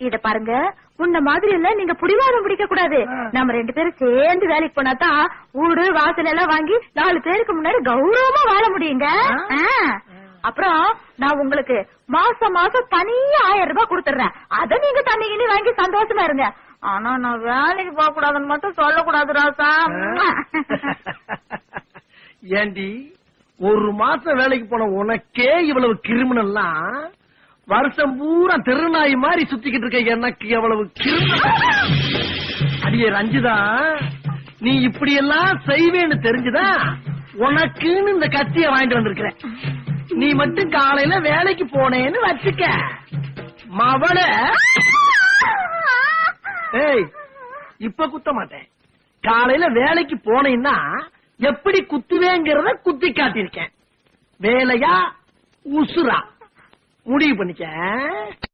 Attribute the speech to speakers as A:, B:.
A: இத பாருங்க, உன்ன மாதிரி இல்ல, நீங்க புடிவாதம் பிடிக்க கூடாது. நம்ம 2 பேரும் சேர்ந்து வேலைக்கு போனாதான் வீடு வாசல் எல்லாம் வாங்கி 4 பேருக்கு முன்னாடி கௌரவமா வாழ முடியுங்க. அப்புறம் நான் உங்களுக்கு மாசம் மாசம் தனியா 1000 ரூபாய் கொடுத்துறேன். அத நீங்க தண்ணி வாங்கி சந்தோஷமா இருங்க. ஆனா நான் வேலைக்கு போக கூடாதுன்னு மட்டும் சொல்லக்கூடாது ராசா.
B: ஏண்டி, ஒரு மாசம் வேலைக்கு போன உனக்கே இவ்வளவு கிரிமினல்லாம், வருஷம் பூரா தெருநாய் மாதிரி சுத்திக்கிட்டு இருக்க எனக்கு எவ்வளவு கிரிமினல். அடியே ரஞ்சிதா, நீ இப்படி எல்லாம் செய்வேன்னு தெரிஞ்சுதா உனக்குன்னு இந்த கத்திய வாங்கிட்டு வந்திருக்கிறேன். நீ மட்டும் காலையில வேலைக்கு போனேன்னு வச்சுக்க, மவள ஏய் இப்ப குத்த மாட்டேன். காலையில வேலைக்கு போனேன்னா எப்படி குத்துவேங்கிறத குத்தி காட்டியிருக்கேன். வேலையா உசுரா முடிவு பண்ணிக்க.